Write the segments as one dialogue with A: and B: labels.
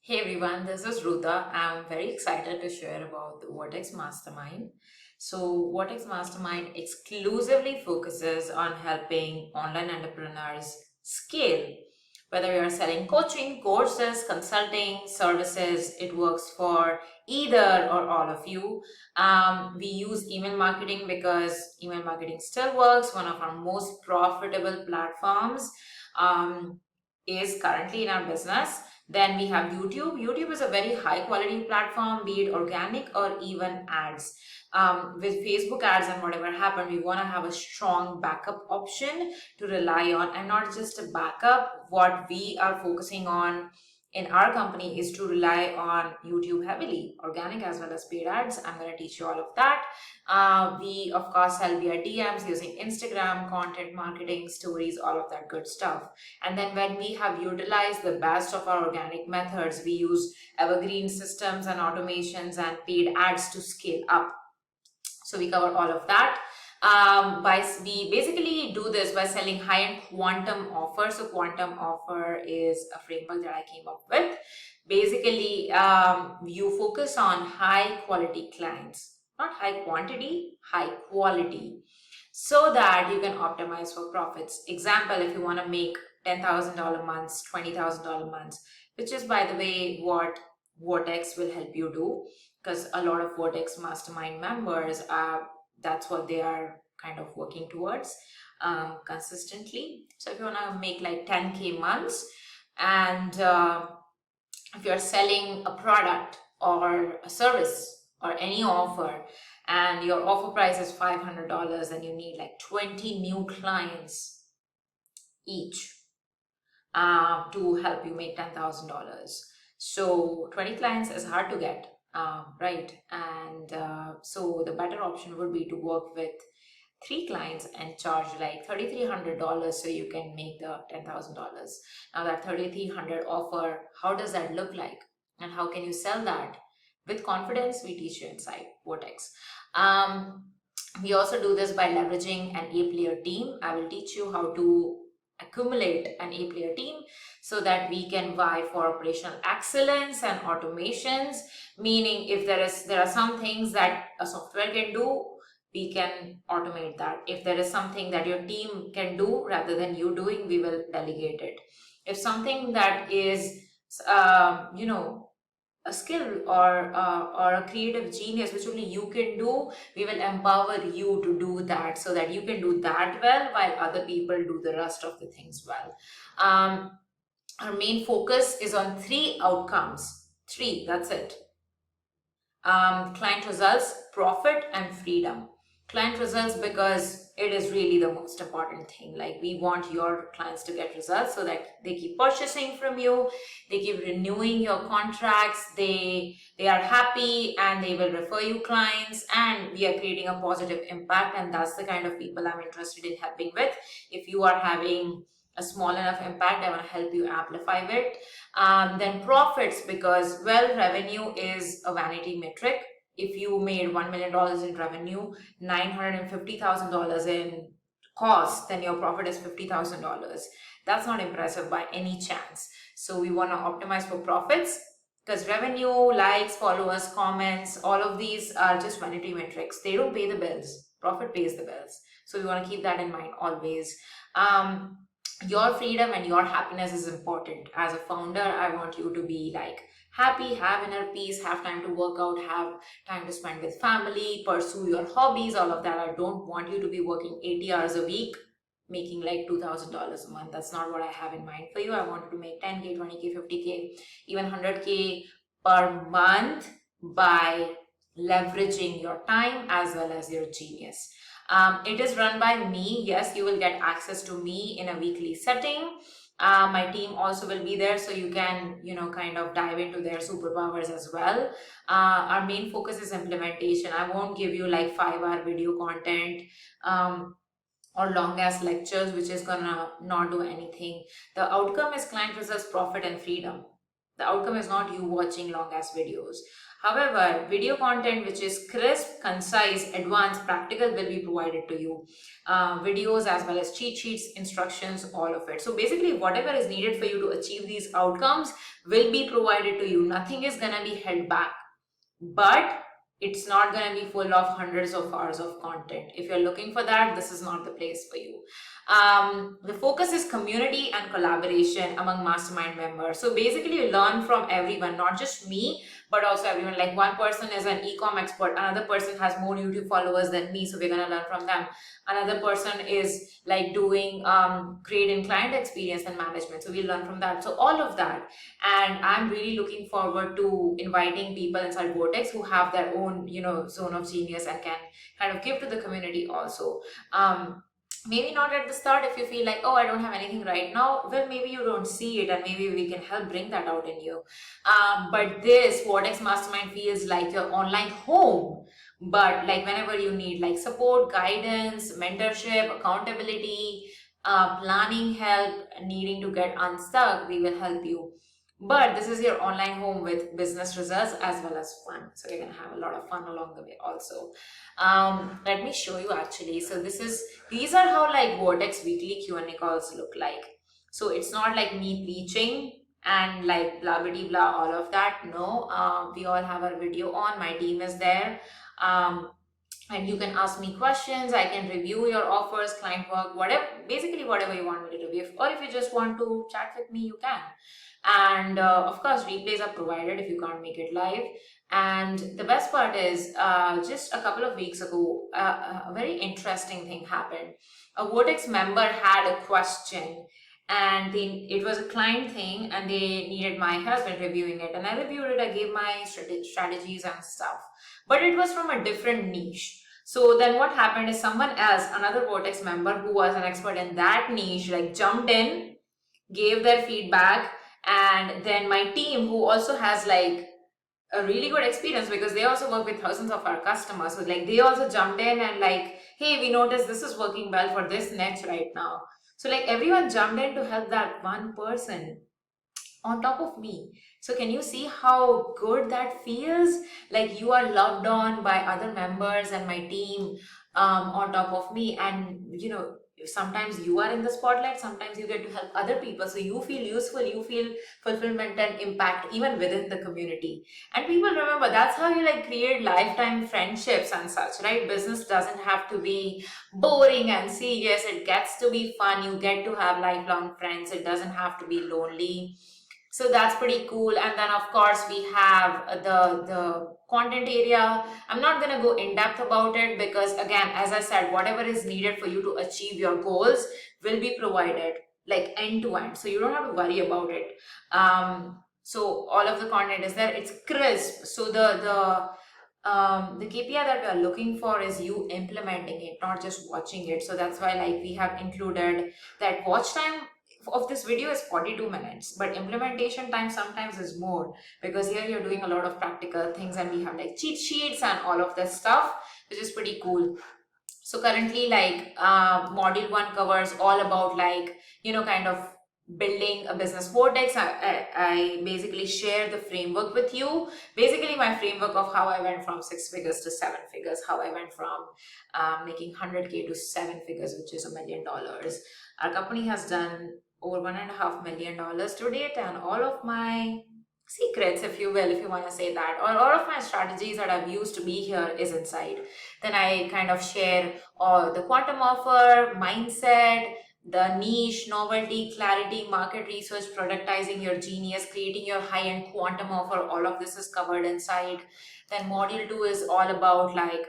A: Hey everyone, this is Ruta. I'm very excited to share about the Vortex Mastermind. So, Vortex Mastermind exclusively focuses on helping online entrepreneurs scale. Whether you're selling coaching, courses, consulting, services, it works for either or all of you. We use email marketing because email marketing still works, one of our most profitable platforms. Um, is currently in our business. Then we have YouTube. YouTube is a very high quality platform, be it organic or even ads. With Facebook ads and whatever happened, we want to have a strong backup option to rely on, and not just a backup. What we are focusing on in our company is to rely on YouTube heavily, organic as well as paid ads. I'm going to teach you all of that. We, of course, sell via DMs using Instagram, content marketing, stories, all of that good stuff. And then when we have utilized the best of our organic methods, we use evergreen systems and automations and paid ads to scale up. So we cover all of that. We basically do this by selling high-end quantum offer. So quantum offer is a framework that I came up with. Basically, you focus on high quality clients, not high quantity, high quality, so that you can optimize for profits. Example, if you want to make $10,000 months, $20,000 months, which is, by the way, what Vortex will help you do, because a lot of Vortex mastermind members that's what they are kind of working towards consistently. So if you want to make like 10K months, and if you're selling a product or a service or any offer, and your offer price is $500, and you need like 20 new clients each to help you make $10,000. So 20 clients is hard to get, right? And so the better option would be to work with three clients and charge like $3,300 so you can make the $10,000. Now that 3,300 offer, how does that look like? And how can you sell that? With confidence, we teach you inside Vortex. We also do this by leveraging an A-player team. I will teach you how to accumulate an A-player team so that we can vie for operational excellence and automations. Meaning, if there are some things that a software can do, we can automate that. If there is something that your team can do rather than you doing, we will delegate it. If something that is a skill or a creative genius which only you can do, we will empower you to do that so that you can do that well while other people do the rest of the things well. Our main focus is on three outcomes. Three, that's it. Client results, profit, and freedom. Client results, because it is really the most important thing. Like, we want your clients to get results so that they keep purchasing from you, they keep renewing your contracts, they are happy, and they will refer you clients, and we are creating a positive impact. And that's the kind of people I'm interested in helping with. If you are having a small enough impact, I want to help you amplify it. Then profits, because, well, revenue is a vanity metric. If you made $1 million in revenue, $950,000 in cost, then your profit is $50,000. That's not impressive by any chance. So we want to optimize for profits, because revenue, likes, followers, comments, all of these are just vanity metrics. They don't pay the bills. Profit pays the bills. So we want to keep that in mind always. Your freedom and your happiness is important. As a founder, I want you to be like happy, have inner peace, have time to work out, have time to spend with family, pursue your hobbies, all of that. I don't want you to be working 80 hours a week making like $2,000 a month. That's not what I have in mind for you. I want you to make 10K, 20K, 50K, even 100K per month by leveraging your time as well as your genius. It is run by me. Yes, you will get access to me in a weekly setting. My team also will be there, so you can, kind of dive into their superpowers as well. Our main focus is implementation. I won't give you like 5-hour video content or long ass lectures, which is gonna not do anything. The outcome is client results, profit, and freedom. The outcome is not you watching long ass videos. However, video content which is crisp, concise, advanced, practical will be provided to you. Videos as well as cheat sheets, instructions, all of it. So basically, whatever is needed for you to achieve these outcomes will be provided to you. Nothing is gonna be held back, but it's not going to be full of hundreds of hours of content. If you're looking for that, this is not the place for you. The focus is community and collaboration among mastermind members. So basically, you learn from everyone, not just me, but also everyone. Like one person is an e-com expert, another person has more YouTube followers than me, so we're going to learn from them. Another person is like doing great in client experience and management, so we'll learn from that. So all of that, and I'm really looking forward to inviting people inside Vortex who have their own, zone of genius and can kind of give to the community also. Maybe not at the start. If you feel like, oh, I don't have anything right now, well, maybe you don't see it, and maybe we can help bring that out in you. But this Vortex Mastermind feels like your online home, but like whenever you need like support, guidance, mentorship, accountability, planning help, needing to get unstuck, we will help you. But this is your online home with business results as well as fun. So you're gonna have a lot of fun along the way also. Let me show you actually. So these are how like Vortex weekly Q&A calls look like. So it's not like me preaching and like blah blah blah, all of that. No, we all have our video on. My team is there. And you can ask me questions. I can review your offers, client work, whatever, basically whatever you want me to review. Or if you just want to chat with me, you can. And of course, replays are provided if you can't make it live. And the best part is, just a couple of weeks ago, a very interesting thing happened. A Vortex member had a question, and it was a client thing, and they needed my help in reviewing it. And I reviewed it, I gave my strategies and stuff. But it was from a different niche. So then what happened is someone else, another Vortex member who was an expert in that niche, like jumped in, gave their feedback, and then my team, who also has like a really good experience because they also work with thousands of our customers, so like they also jumped in and like, hey, we noticed this is working well for this niche right now. So like everyone jumped in to help that one person on top of me. So can you see how good that feels? Like you are loved on by other members and my team, on top of me. And sometimes you are in the spotlight, sometimes you get to help other people, so you feel useful, you feel fulfillment and impact even within the community. And people remember, that's how you like create lifetime friendships and such, right? Business doesn't have to be boring and serious, it gets to be fun. You get to have lifelong friends, it doesn't have to be lonely. So that's pretty cool. And then of course we have the content area. I'm not going to go in depth about it because again, as I said, whatever is needed for you to achieve your goals will be provided like end to end, so you don't have to worry about it. So all of the content is there, it's crisp. So the KPI that we are looking for is you implementing it, not just watching it. So that's why like we have included that watch time of this video is 42 minutes, but implementation time sometimes is more because here you're doing a lot of practical things, and we have like cheat sheets and all of this stuff, which is pretty cool. So currently like module 1 covers all about like kind of building a business Vortex. I basically share the framework with you, basically my framework of how I went from 6 figures to 7 figures, how I went from making 100K to 7 figures, which is $1 million. Our company has done over $1.5 million to date, and all of my secrets, if you will, if you want to say that, or all of my strategies that I've used to be here is inside. Then I kind of share all the quantum offer, mindset, the niche, novelty, clarity, market research, productizing your genius, creating your high-end quantum offer. All of this is covered inside. Then module 2 is all about like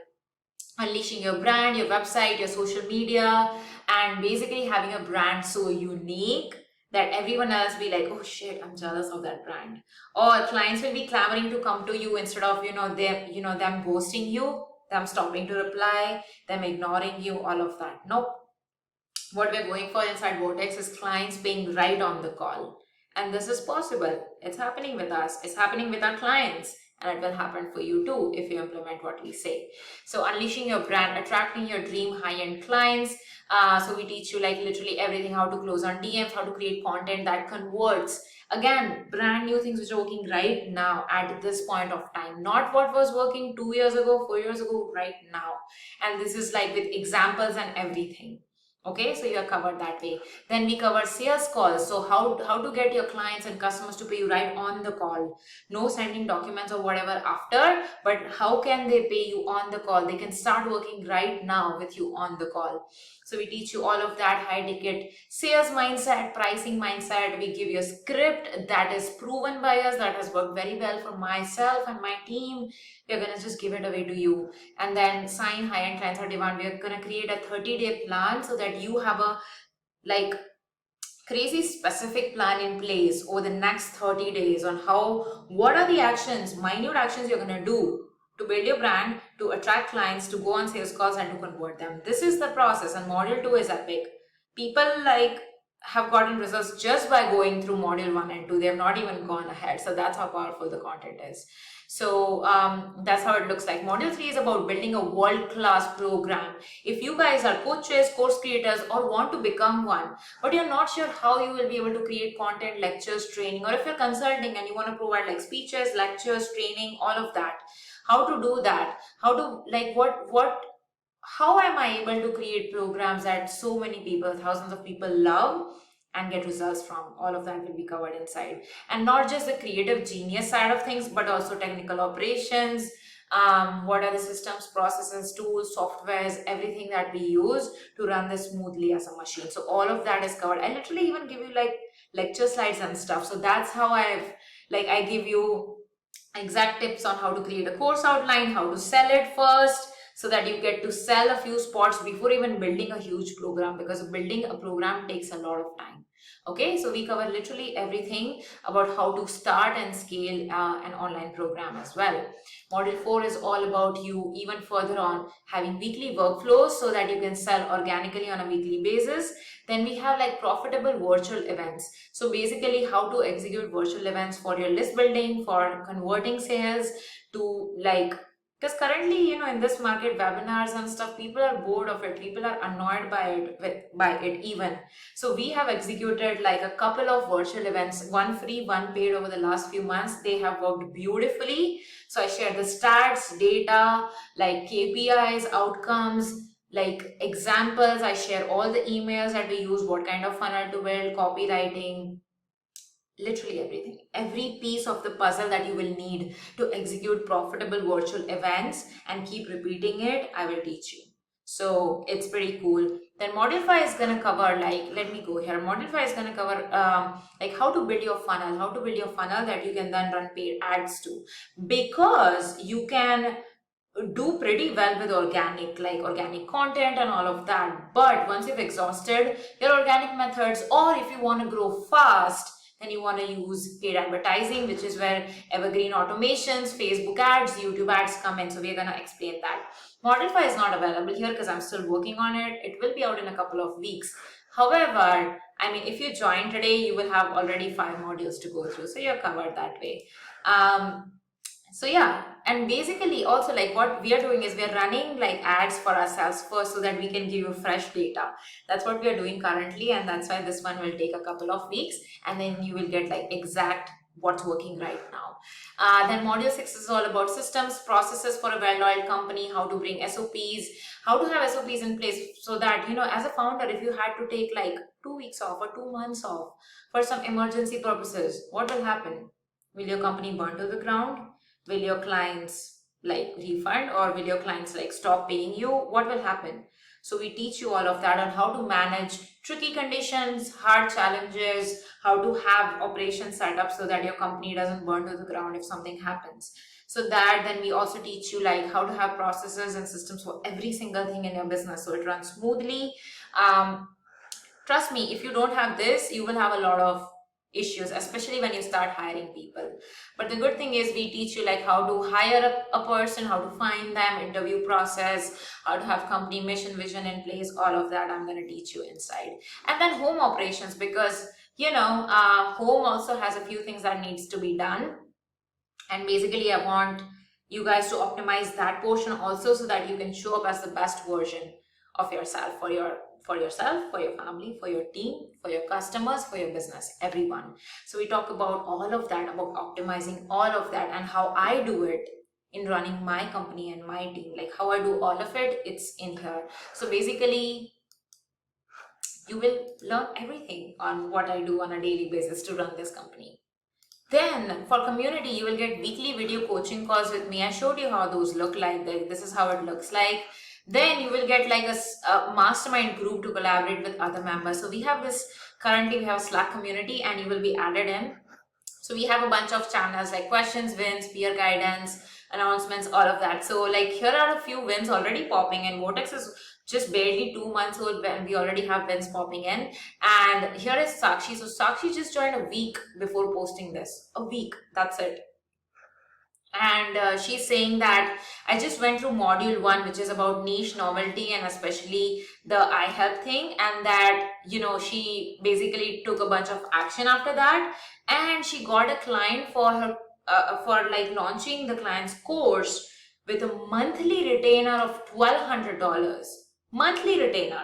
A: unleashing your brand, your website, your social media, and basically having a brand so unique that everyone else be like, oh shit, I'm jealous of that brand. Or clients will be clamoring to come to you instead of them ghosting you, them stopping to reply, them ignoring you, all of that. Nope. What we're going for inside Vortex is clients paying right on the call. And this is possible. It's happening with us. It's happening with our clients. and it will happen for you too if you implement what we say. So unleashing your brand, attracting your dream high-end clients. So we teach you like literally everything, how to close on DMs, how to create content that converts. Again, brand new things which are working right now at this point of time, not what was working 2 years ago, 4 years ago, right now. And this is like with examples and everything. Okay, so you are covered that way. Then we cover sales calls. So how to get your clients and customers to pay you right on the call. No sending documents or whatever after, but how can they pay you on the call? They can start working right now with you on the call. So we teach you all of that high ticket sales mindset, pricing mindset. We give you a script that is proven by us, that has worked very well for myself and my team. We're gonna just give it away to you. And then sign high-end clients or demand. We're gonna create a 30-day plan so that you have a like crazy specific plan in place over the next 30 days on what are the actions, minute actions you're going to do to build your brand, to attract clients, to go on sales calls and to convert them. This is the process, and module 2 is epic. People like have gotten results just by going through module 1 and 2. They have not even gone ahead. So that's how powerful the content is. So that's how it looks like. Module 3 is about building a world-class program. If you guys are coaches, course creators, or want to become one, but you're not sure how you will be able to create content, lectures, training, or if you're consulting and you want to provide like speeches, lectures, training, all of that, how to do that, how to like how am I able to create programs that so many people, thousands of people love and get results from? All of that will be covered inside. And not just the creative genius side of things, but also technical operations. What are the systems, processes, tools, softwares, everything that we use to run this smoothly as a machine. So all of that is covered. I literally even give you like lecture slides and stuff. So that's how I give you exact tips on how to create a course outline, how to sell it first, so that you get to sell a few spots before even building a huge program, because building a program takes a lot of time. Okay, so we cover literally everything about how to start and scale an online program as well. Module 4 is all about you even further on having weekly workflows so that you can sell organically on a weekly basis. Then we have like profitable virtual events. So basically how to execute virtual events for your list building, for converting sales, to like, because currently in this market, webinars and stuff, people are bored of it, people are annoyed by it even. So we have executed like a couple of virtual events, one free, one paid, over the last few months. They have worked beautifully. So I share the stats, data, like KPIs, outcomes, like examples. I share all the emails that we use, what kind of funnel to build, copywriting, literally everything, every piece of the puzzle that you will need to execute profitable virtual events and keep repeating it, I will teach you. So it's pretty cool. Then module 5 is going to cover, like, let me go here. Module 5 is going to cover like how to build your funnel that you can then run paid ads to, because you can do pretty well with organic content and all of that. But once you've exhausted your organic methods, or if you want to grow fast, then you want to use paid advertising, which is where evergreen automations, Facebook ads, YouTube ads come in. So we're going to explain that. Module 5 is not available here because I'm still working on it. It will be out in a couple of weeks. However, I mean, if you join today, you will have already 5 modules to go through. So you're covered that way. So yeah, and basically also like what we are doing is we are running like ads for ourselves first so that we can give you fresh data. That's what we are doing currently, and that's why this one will take a couple of weeks, and then you will get like exact what's working right now. Then module 6 is all about systems, processes for a well-oiled company, how to bring SOPs, how to have SOPs in place so that, as a founder, if you had to take like 2 weeks off or 2 months off for some emergency purposes, what will happen? Will your company burn to the ground? Will your clients like refund, or will your clients like stop paying you? What will happen? So we teach you all of that on how to manage tricky conditions, hard challenges, how to have operations set up so that your company doesn't burn to the ground if something happens. So that then we also teach you like how to have processes and systems for every single thing in your business so it runs smoothly. Trust me, if you don't have this, you will have a lot of issues, especially when you start hiring people. But the good thing is we teach you like how to hire a person, how to find them, interview process, how to have company mission, vision in place. All of that I'm going to teach you inside. And then home operations, because home also has a few things that needs to be done. And basically, I want you guys to optimize that portion also, so that you can show up as the best version of yourself, for yourself, for your family, for your team, for your customers, for your business, everyone. So we talk about all of that, about optimizing all of that, and how I do it in running my company and my team. Like how I do all of it, it's in here. So basically, you will learn everything on what I do on a daily basis to run this company. Then for community, you will get weekly video coaching calls with me. I showed you how those look like. This is how it looks like. Then you will get like a mastermind group to collaborate with other members. So we have this, currently we have a Slack community, and you will be added in. So we have a bunch of channels like questions, wins, peer guidance, announcements, all of that. So like here are a few wins already popping in. Vortex is just barely 2 months old when we already have wins popping in. And here is Sakshi. So Sakshi just joined a week before posting this. A week, that's it. And she's saying that I just went through module 1, which is about niche novelty and especially the I help thing, and that she basically took a bunch of action after that, and she got a client for her, for like launching the client's course with a monthly retainer of $1,200 monthly retainer.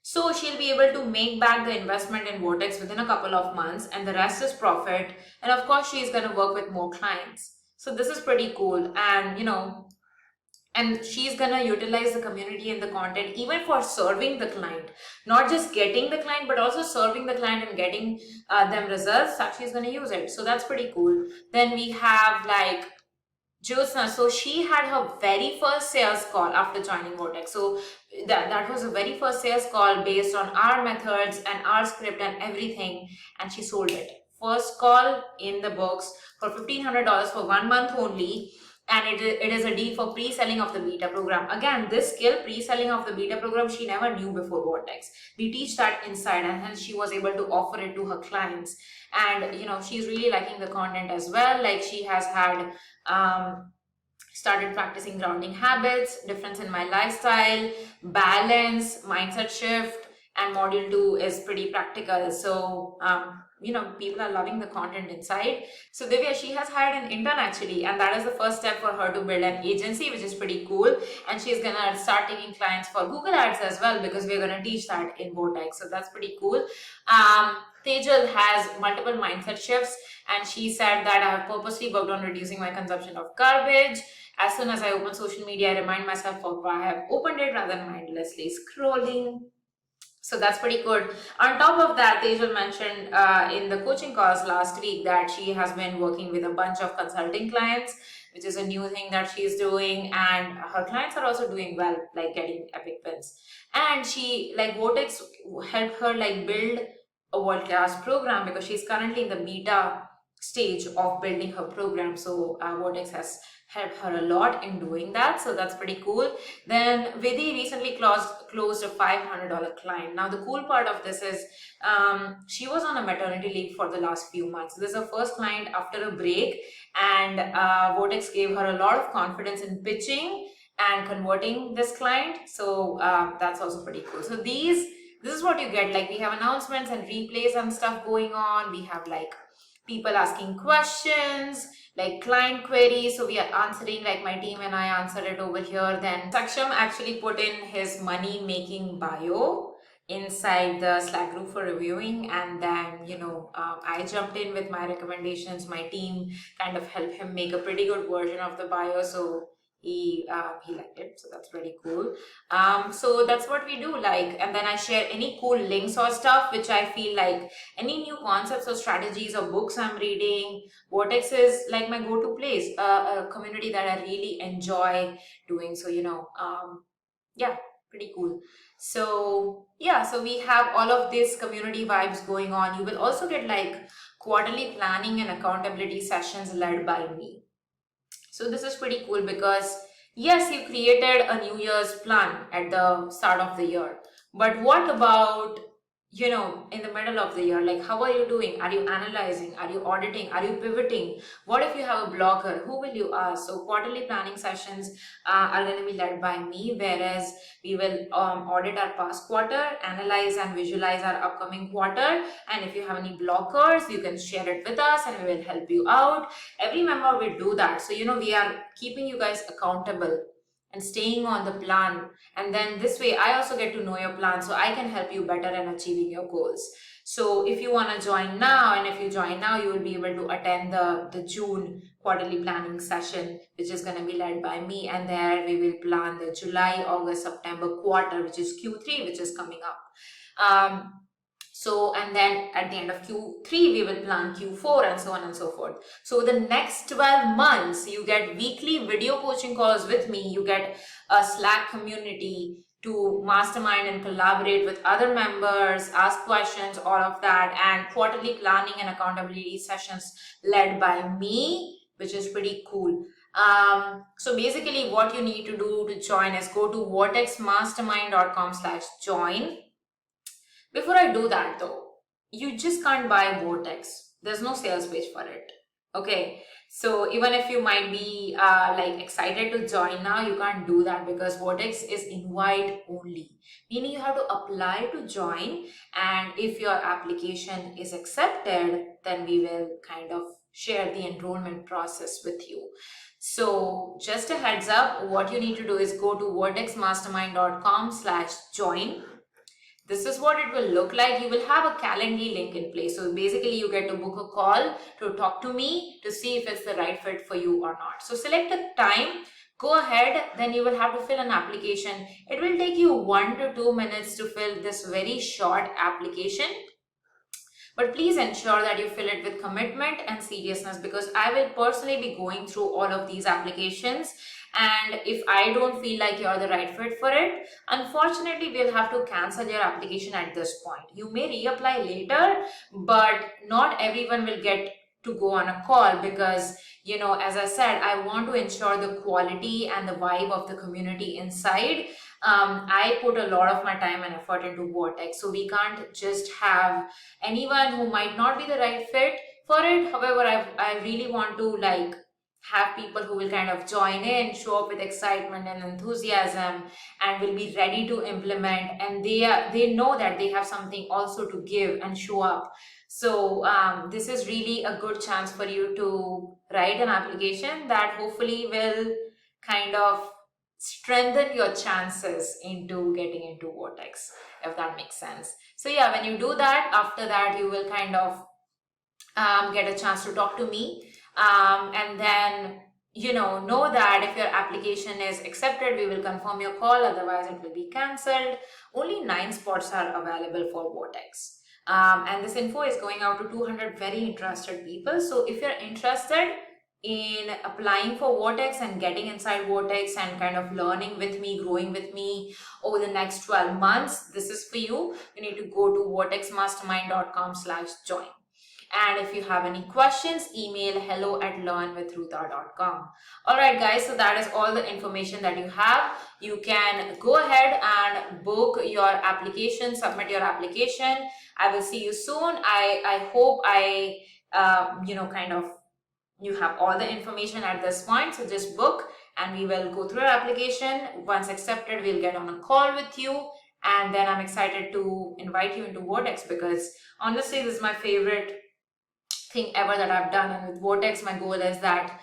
A: So she'll be able to make back the investment in Vortex within a couple of months, and the rest is profit. And of course, she's going to work with more clients. So this is pretty cool. And and she's going to utilize the community and the content even for serving the client, not just getting the client, but also serving the client and getting them results. Actually, she's going to use it. So that's pretty cool. Then we have like Jyotsna, so she had her very first sales call after joining Vortex. So that was a very first sales call based on our methods and our script and everything, and she sold it. First call in the books for $1,500 for 1 month only, and it is a deal for pre-selling of the beta program. Again, this skill, pre-selling of the beta program, she never knew before Vortex. We teach that inside, and hence she was able to offer it to her clients. And she's really liking the content as well. Like she has had started practicing grounding habits, difference in my lifestyle, balance, mindset shift, and module 2 is pretty practical. So people are loving the content inside. So Divya, she has hired an intern actually, and that is the first step for her to build an agency, which is pretty cool. And she's gonna start taking clients for Google Ads as well, because we're gonna teach that in Vortex. So that's pretty cool. Tejal has multiple mindset shifts, and she said that I have purposely worked on reducing my consumption of garbage. As soon as I open social media, I remind myself of why I have opened it rather than mindlessly scrolling. So that's pretty good. On top of that, Tejal mentioned in the coaching calls last week that she has been working with a bunch of consulting clients, which is a new thing that she's doing, and her clients are also doing well, like getting epic wins. And she, like Vortex, helped her like build a world-class program, because she's currently in the beta stage of building her program. So Vortex has helped her a lot in doing that. So that's pretty cool. Then Vidhi recently closed a $500 client. Now the cool part of this is she was on a maternity leave for the last few months. This is her first client after a break, and Vortex gave her a lot of confidence in pitching and converting this client. So that's also pretty cool. So this is what you get. Like we have announcements and replays and stuff going on. We have like people asking questions, like client queries. So we are answering, like my team and I answered it over here. Then Saksham actually put in his money making bio inside the Slack group for reviewing, and then I jumped in with my recommendations. My team kind of helped him make a pretty good version of the bio, so he liked it. So that's pretty cool. So that's what we do. Like, and then I share any cool links or stuff which I feel like, any new concepts or strategies or books I'm reading. Vortex is like my go-to place, a community that I really enjoy doing. So yeah, pretty cool. So yeah, so we have all of this community vibes going on. You will also get like quarterly planning and accountability sessions led by me. So this is pretty cool, because yes, you created a New Year's plan at the start of the year, but what about in the middle of the year, like, how are you doing? Are you analyzing? Are you auditing? Are you pivoting? What if you have a blocker? Who will you ask? So quarterly planning sessions are going to be led by me, whereas we will audit our past quarter, analyze and visualize our upcoming quarter, and if you have any blockers, you can share it with us and we will help you out. Every member will do that, so we are keeping you guys accountable and staying on the plan. And then this way, I also get to know your plan, so I can help you better in achieving your goals. So if you want to join now, and if you join now, you will be able to attend the June quarterly planning session, which is going to be led by me. And there we will plan the July, August, September quarter, which is Q3, which is coming up. And then at the end of Q3, we will plan Q4 and so on and so forth. So the next 12 months, you get weekly video coaching calls with me. You get a Slack community to mastermind and collaborate with other members, ask questions, all of that, and quarterly planning and accountability sessions led by me, which is pretty cool. So basically what you need to do to join is go to vortexmastermind.com/join. Before I do that though, you just can't buy Vortex. There's no sales page for it. Okay, so even if you might be like excited to join now, you can't do that because Vortex is invite only. Meaning you have to apply to join, and if your application is accepted, then we will kind of share the enrollment process with you. So just a heads up, what you need to do is go to vortexmastermind.com/join. This is what it will look like. You will have a Calendly link in place. So basically you get to book a call to talk to me to see if it's the right fit for you or not. So select a time, go ahead, then you will have to fill an application. It will take you 1 to 2 minutes to fill this very short application. But please ensure that you fill it with commitment and seriousness, because I will personally be going through all of these applications. And if I don't feel like you're the right fit for it, unfortunately, we'll have to cancel your application at this point. You may reapply later, but not everyone will get to go on a call because, as I said, I want to ensure the quality and the vibe of the community inside. I put a lot of my time and effort into Vortex, so we can't just have anyone who might not be the right fit for it. However, I really want to have people who will kind of join in, show up with excitement and enthusiasm, and will be ready to implement, and they know that they have something also to give and show up. So this is really a good chance for you to write an application that hopefully will kind of strengthen your chances into getting into Vortex, if that makes sense. So yeah, when you do that, after that you will kind of get a chance to talk to me, and then know that if your application is accepted, we will confirm your call, otherwise it will be cancelled. Only 9 spots are available for Vortex, and this info is going out to 200 very interested people. So if you're interested in applying for Vortex and getting inside Vortex and kind of learning with me, growing with me over the next 12 months, this is for you. You need to go to vortexmastermind.com/join. And if you have any questions, email hello@learnwithruta.com. All right, guys, so that is all the information that you have. You can go ahead and book your application, submit your application. I will see you soon. I hope you have all the information at this point. So just book and we will go through your application. Once accepted, we'll get on a call with you. And then I'm excited to invite you into Vortex because honestly, this is my favorite thing ever that I've done. And with Vortex, my goal is that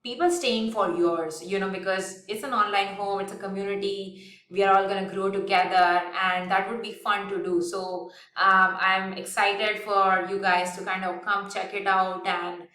A: people staying for years, because it's an online home, it's a community, we are all going to grow together, and that would be fun to do. So I'm excited for you guys to kind of come check it out, and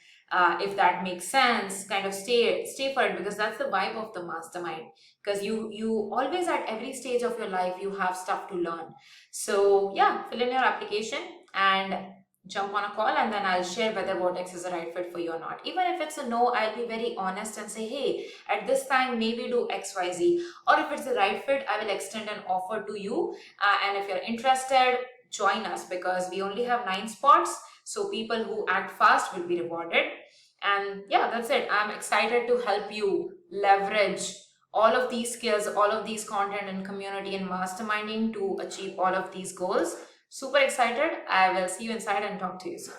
A: if that makes sense, kind of stay for it, because that's the vibe of the mastermind. Because you always, at every stage of your life, you have stuff to learn. So yeah, fill in your application and jump on a call, and then I'll share whether Vortex is the right fit for you or not. Even if it's a no, I'll be very honest and say, hey, at this time maybe do XYZ, or if it's the right fit, I will extend an offer to you, and if you're interested, join us, because we only have 9 spots, so people who act fast will be rewarded. And yeah, that's it. I'm excited to help you leverage all of these skills, all of these content and community and masterminding to achieve all of these goals. Super excited. I will see you inside and talk to you soon.